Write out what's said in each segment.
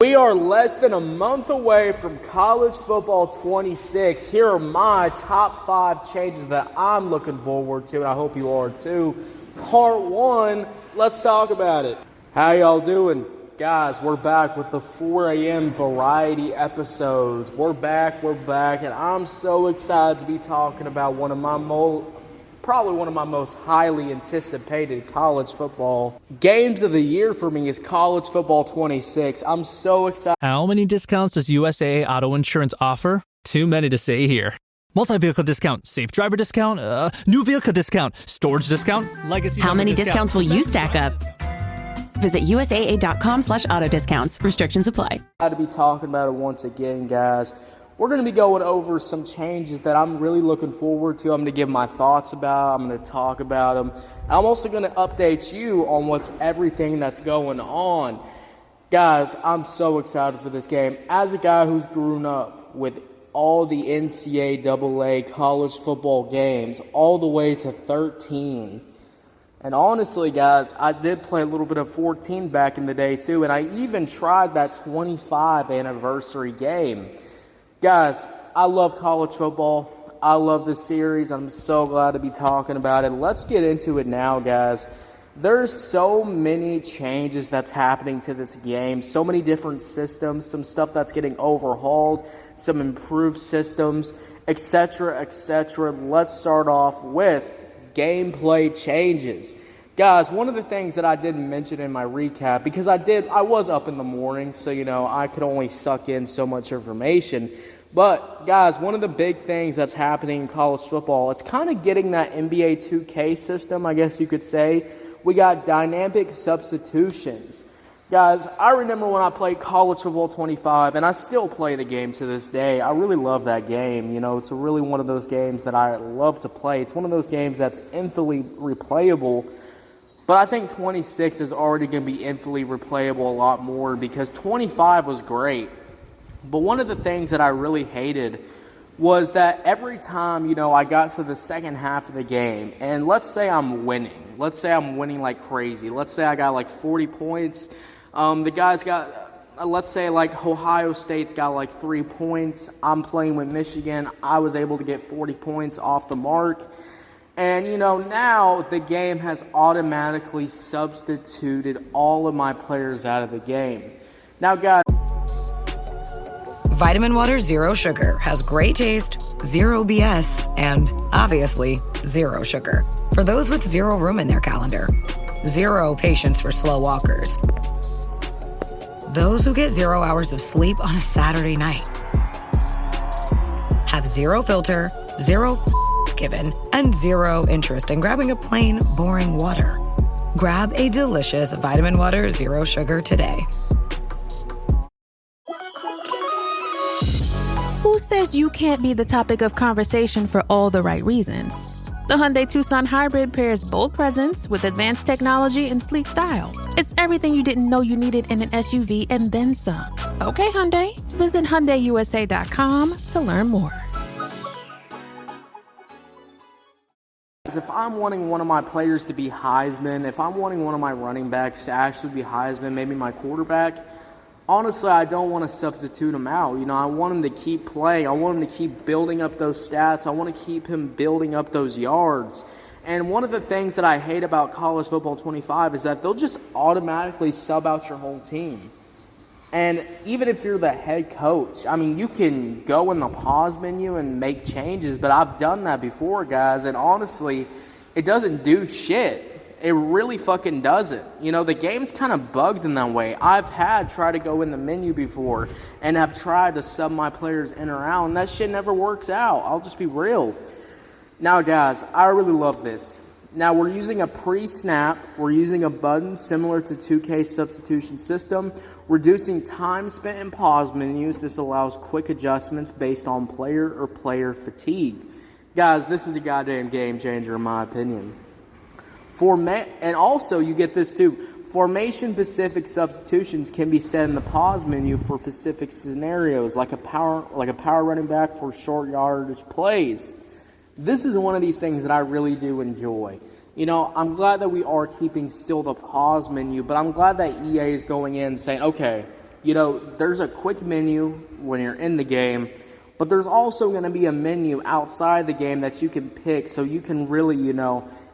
We are less than a month away from College Football 26. Here are my top 5 changes that I'm looking forward to, and I hope you are too. Part 1, let's talk about it. How y'all doing? Guys, we're back with the 4 a.m. variety episodes. We're back, and I'm so excited to be talking about probably one of my most highly anticipated college football games of the year for me is College Football 26. I'm so excited. How many discounts does USAA Auto Insurance offer? Too many to say here. Multi-vehicle discount, safe driver discount, new vehicle discount, storage discount, legacy. How many discounts will you stack up? Visit USAA.com/auto discounts. Restrictions apply. To be talking about it once again, guys. We're going to be going over some changes that I'm really looking forward to. I'm going to give my thoughts about. I'm going to talk about them. I'm also going to update you on what's everything that's going on. Guys, I'm so excited for this game. As a guy who's grown up with all the NCAA college football games all the way to 13. And honestly, guys, I did play a little bit of 14 back in the day too. And I even tried that 25 anniversary game. Guys, I love college football. I love this series. I'm so glad to be talking about it. Let's get into it now, guys. There's so many changes that's happening to this game. So many different systems, some stuff that's getting overhauled, some improved systems, etc., etc. Let's start off with gameplay changes. Guys, one of the things that I didn't mention in my recap, because I was up in the morning, so, I could only suck in so much information. But, guys, one of the big things that's happening in college football, it's kind of getting that NBA 2K system, I guess you could say. We got dynamic substitutions. Guys, I remember when I played College Football 25, and I still play the game to this day. I really love that game. It's really one of those games that I love to play. It's one of those games that's infinitely replayable. But I think 26 is already going to be infinitely replayable a lot more because 25 was great. But one of the things that I really hated was that every time, I got to the second half of the game, and let's say I'm winning. Let's say I'm winning like crazy. Let's say I got like 40 points. The guys got, let's say like Ohio State's got like 3 points. I'm playing with Michigan. I was able to get 40 points off the mark. And, now the game has automatically substituted all of my players out of the game. Now, guys. Vitamin Water Zero Sugar has great taste, zero BS, and obviously zero sugar. For those with zero room in their calendar. Zero patience for slow walkers. Those who get 0 hours of sleep on a Saturday night. Have zero filter, zero given, and zero interest in grabbing a plain, boring water. Grab a delicious Vitamin Water Zero Sugar today. Who says you can't be the topic of conversation for all the right reasons? The Hyundai Tucson Hybrid pairs bold presence with advanced technology and sleek style. It's everything you didn't know you needed in an SUV and then some. Okay, Hyundai. Visit HyundaiUSA.com to learn more. If I'm wanting one of my players to be Heisman, if I'm wanting one of my running backs to actually be Heisman, maybe my quarterback, honestly, I don't want to substitute him out. I want him to keep playing. I want him to keep building up those stats. I want to keep him building up those yards. And one of the things that I hate about College Football 25 is that they'll just automatically sub out your whole team. And even if you're the head coach, you can go in the pause menu and make changes, but I've done that before, guys, and honestly, it doesn't do shit. It really fucking doesn't. The game's kind of bugged in that way. I've tried to go in the menu before and have tried to sub my players in or out, and that shit never works out. I'll just be real. Now, guys, I really love this. Now, we're using a pre-snap. We're using a button similar to 2K substitution system. Reducing time spent in pause menus. This allows quick adjustments based on player or player fatigue. Guys, this is a goddamn game changer in my opinion. And also, you get this too. Formation-specific substitutions can be set in the pause menu for specific scenarios, like a power running back for short yardage plays. This is one of these things that I really do enjoy. I'm glad that we are keeping still the pause menu, but I'm glad that EA is going in and saying, okay, there's a quick menu when you're in the game, but there's also going to be a menu outside the game that you can pick so you can really,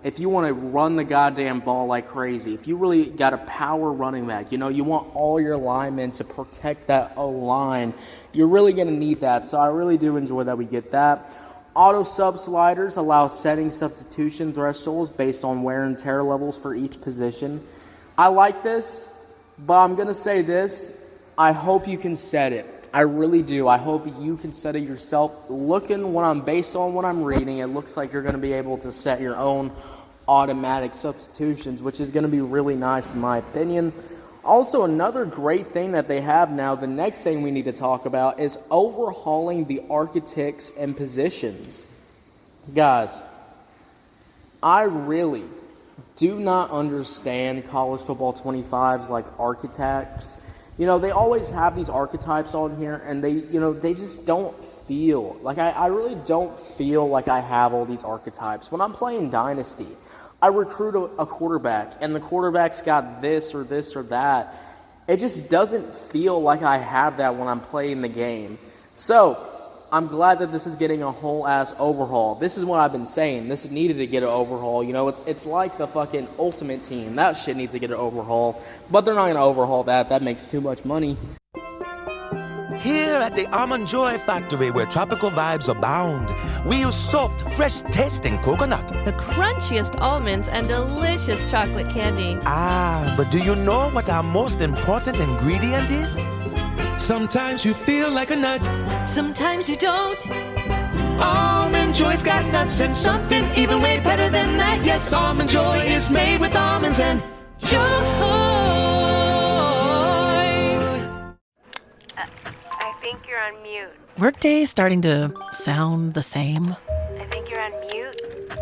if you want to run the goddamn ball like crazy, if you really got a power running back, you want all your linemen to protect that O-line, you're really going to need that. So I really do enjoy that we get that. Auto sub sliders allow setting substitution thresholds based on wear and tear levels for each position. I like this, but I'm going to say this. I hope you can set it. I really do. I hope you can set it yourself. Based on what I'm reading, it looks like you're going to be able to set your own automatic substitutions, which is going to be really nice in my opinion. Also, another great thing that they have now, the next thing we need to talk about, is overhauling the architects and positions. Guys, I really do not understand college football 25's like archetypes. They always have these archetypes on here, and they just don't feel like I really don't feel like I have all these archetypes. When I'm playing Dynasty, I recruit a quarterback, and the quarterback's got this or that. It just doesn't feel like I have that when I'm playing the game. So I'm glad that this is getting a whole ass overhaul. This is what I've been saying. This needed to get an overhaul. It's like the fucking Ultimate Team. That shit needs to get an overhaul. But they're not going to overhaul that. That makes too much money. Here at the Almond Joy Factory, where tropical vibes abound, we use soft, fresh-tasting coconut. The crunchiest almonds and delicious chocolate candy. Ah, but do you know what our most important ingredient is? Sometimes you feel like a nut. Sometimes you don't. Almond Joy's got nuts and something even way better than that. Yes, Almond Joy is made with almonds and joy. I think you're on mute. Workday starting to sound the same? I think you're on mute.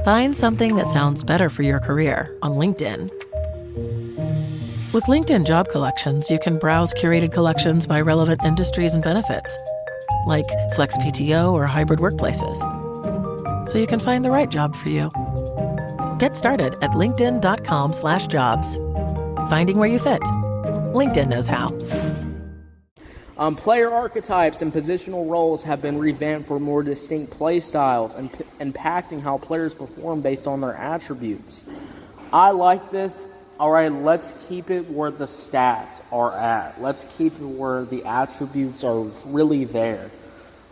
Find something that sounds better for your career on LinkedIn. With LinkedIn Job Collections, you can browse curated collections by relevant industries and benefits, like flex PTO or hybrid workplaces, so you can find the right job for you. Get started at linkedin.com/jobs. Finding where you fit. LinkedIn knows how. Player archetypes and positional roles have been revamped for more distinct play styles and impacting how players perform based on their attributes. I like this. All right, let's keep it where the stats are at. Let's keep it where the attributes are really there.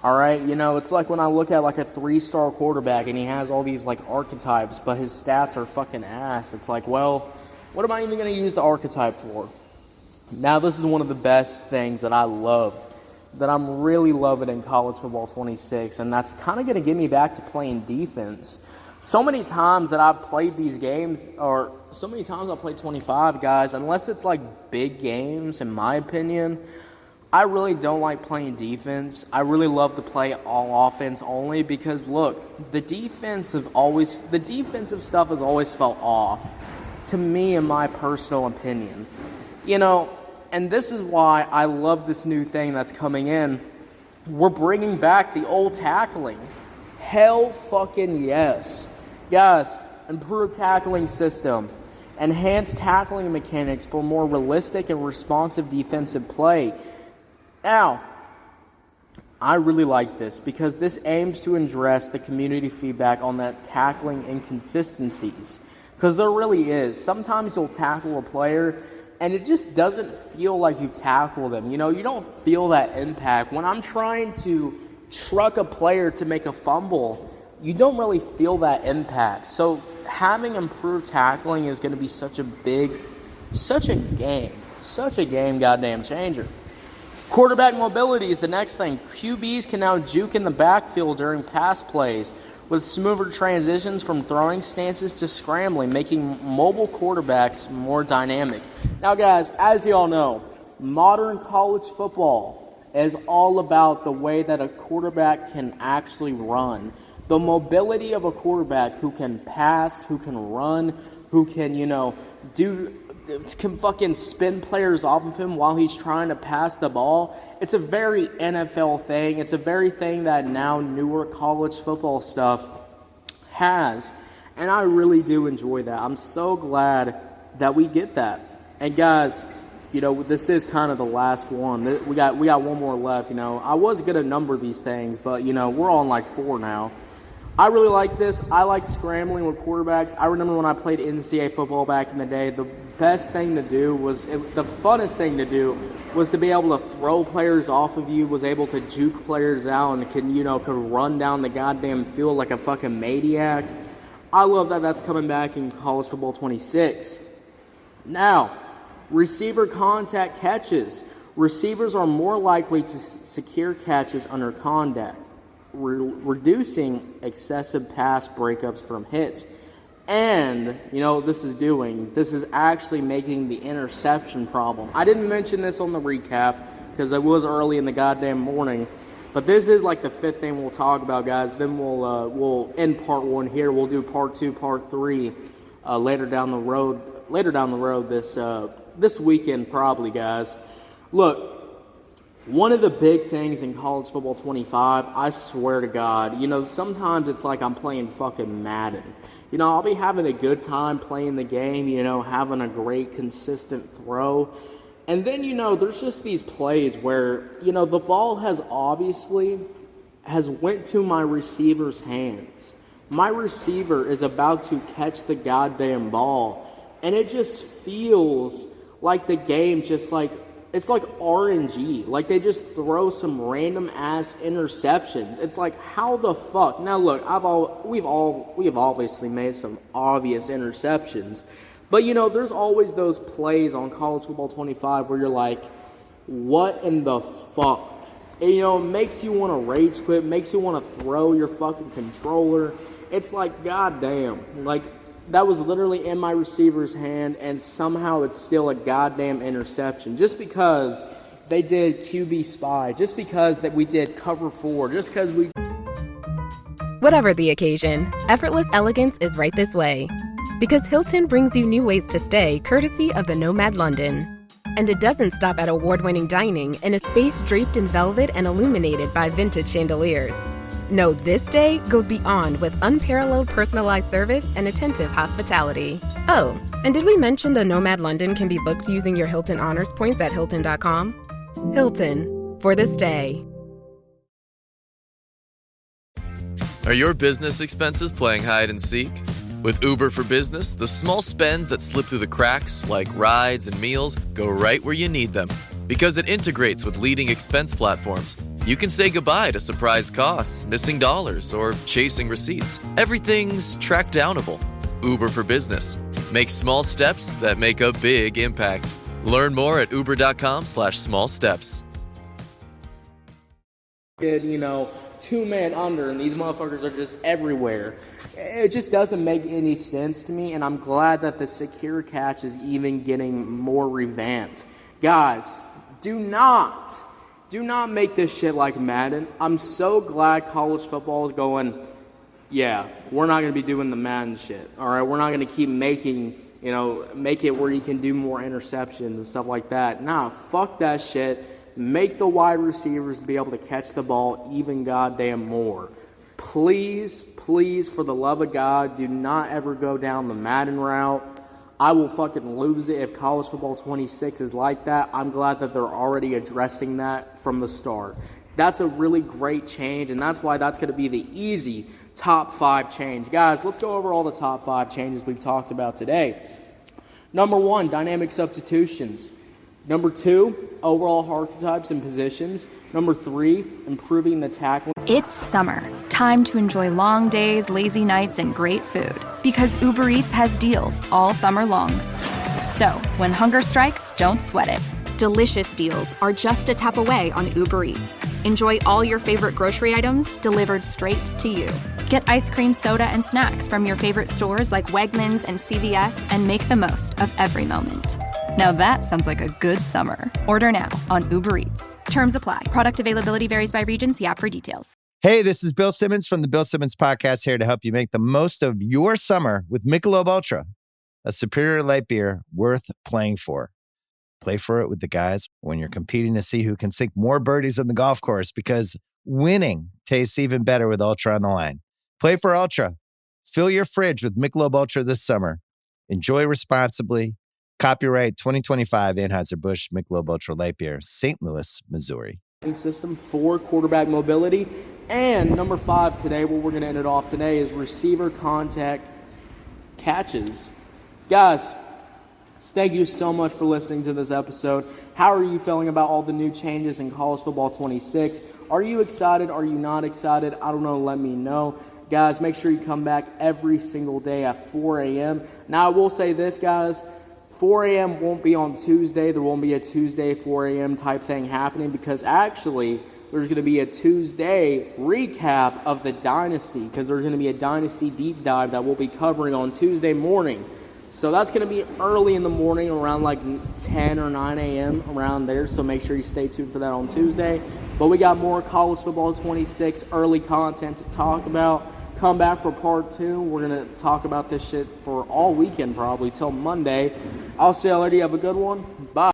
All right, it's like when I look at like a 3-star quarterback and he has all these like archetypes, but his stats are fucking ass. It's like, well, what am I even going to use the archetype for? Now, this is one of the best things that I love, that I'm really loving in college football 26, and that's kind of going to get me back to playing defense. So many times that I've played these games, or so many times I've played 25, guys, unless it's like big games, in my opinion, I really don't like playing defense. I really love to play all offense only because, look, the defensive stuff has always felt off, to me, in my personal opinion. And this is why I love this new thing that's coming in. We're bringing back the old tackling. Hell fucking yes. Guys, improved tackling system. Enhanced tackling mechanics for more realistic and responsive defensive play. Now, I really like this because this aims to address the community feedback on that tackling inconsistencies. Because there really is. Sometimes you'll tackle a player and it just doesn't feel like you tackle them. You don't feel that impact. When I'm trying to truck a player to make a fumble, you don't really feel that impact. So having improved tackling is going to be such a game goddamn changer. Quarterback mobility is the next thing. QBs can now juke in the backfield during pass plays with smoother transitions from throwing stances to scrambling, making mobile quarterbacks more dynamic. Now, guys, as you all know, modern college football is all about the way that a quarterback can actually run. The mobility of a quarterback who can pass, who can run, who can, can fucking spin players off of him while he's trying to pass the ball. It's a very NFL thing. It's a very thing that now newer college football stuff has. And I really do enjoy that. I'm so glad that we get that. And guys, this is kind of the last one. We got one more left. I was gonna number these things, but we're on like 4 now. I really like this. I like scrambling with quarterbacks. I remember when I played NCAA football back in the day, the funnest thing to do was to be able to throw players off of you, was able to juke players out, and could run down the goddamn field like a fucking maniac. I love that that's coming back in college football 26. Now, receiver contact catches. Receivers are more likely to secure catches under contact, reducing excessive pass breakups from hits. And, this is actually making the interception problem. I didn't mention this on the recap because it was early in the goddamn morning, but this is like the 5th thing we'll talk about, guys. Then we'll end part 1 here. We'll do part 2, part 3 later down the road this weekend probably, guys. Look, one of the big things in college football 25, I swear to God, sometimes it's like I'm playing fucking Madden. I'll be having a good time playing the game, having a great consistent throw. And then, there's just these plays where, the ball has went to my receiver's hands. My receiver is about to catch the goddamn ball. And it just feels like the game it's like RNG. Like they just throw some random ass interceptions. It's like, how the fuck? Now look, we've obviously made some obvious interceptions, but there's always those plays on college football 25 where you're like, what in the fuck? And, it makes you want to rage quit, makes you want to throw your fucking controller. It's like, goddamn, like that was literally in my receiver's hand, and somehow it's still a goddamn interception. Just because they did QB spy, just because that we did cover 4, just because we... Whatever the occasion, effortless elegance is right this way. Because Hilton brings you new ways to stay courtesy of the Nomad London. And it doesn't stop at award-winning dining in a space draped in velvet and illuminated by vintage chandeliers. No, this day goes beyond with unparalleled personalized service and attentive hospitality. Oh, and did we mention the Nomad London can be booked using your Hilton Honors points at Hilton.com? Hilton, for this day. Are your business expenses playing hide and seek? With Uber for Business, the small spends that slip through the cracks, like rides and meals, go right where you need them. Because it integrates with leading expense platforms, you can say goodbye to surprise costs, missing dollars, or chasing receipts. Everything's track downable. Uber for Business. Make small steps that make a big impact. Learn more at uber.com/small steps. Good, 2-man under, and these motherfuckers are just everywhere. It just doesn't make any sense to me, and I'm glad that the secure catch is even getting more revamped. Guys, do not make this shit like Madden. I'm so glad college football is going, yeah, we're not going to be doing the Madden shit, all right? We're not going to keep make it where you can do more interceptions and stuff like that. Nah, fuck that shit. Make the wide receivers be able to catch the ball even goddamn more. Please, for the love of God, do not ever go down the Madden route. I will fucking lose it if college football 26 is like that. I'm glad that they're already addressing that from the start. That's a really great change, and that's why that's going to be the easy top 5 change. Guys, let's go over all the top 5 changes we've talked about today. Number 1, dynamic substitutions. Number 2, overall archetypes and positions. Number 3, improving the tackling. It's summer. Time to enjoy long days, lazy nights, and great food. Because Uber Eats has deals all summer long. So, when hunger strikes, don't sweat it. Delicious deals are just a tap away on Uber Eats. Enjoy all your favorite grocery items delivered straight to you. Get ice cream, soda, and snacks from your favorite stores like Wegmans and CVS and make the most of every moment. Now that sounds like a good summer. Order now on Uber Eats. Terms apply. Product availability varies by region. See app for details. Hey, this is Bill Simmons from the Bill Simmons Podcast, here to help you make the most of your summer with Michelob Ultra, a superior light beer worth playing for. Play for it with the guys when you're competing to see who can sink more birdies on the golf course, because winning tastes even better with Ultra on the line. Play for Ultra. Fill your fridge with Michelob Ultra this summer. Enjoy responsibly. Copyright 2025 Anheuser-Busch Michelob Ultra Light Beer, St. Louis, Missouri. System for quarterback mobility. And number 5 today, what we're going to end it off today, is receiver contact catches. Guys, thank you so much for listening to this episode. How are you feeling about all the new changes in college football 26? Are you excited? Are you not excited? I don't know. Let me know. Guys, make sure you come back every single day at 4 a.m. Now, I will say this, guys. 4 a.m. won't be on Tuesday. There won't be a Tuesday 4 a.m. type thing happening because actually there's going to be a Tuesday recap of the dynasty because there's going to be a dynasty deep dive that we'll be covering on Tuesday morning. So that's going to be early in the morning, around like 10 or 9 a.m. around there. So make sure you stay tuned for that on Tuesday. But we got more college football 26 early content to talk about. Come back for part 2. We're going to talk about this shit for all weekend probably till Monday. I'll see you later. You have a good one. Bye.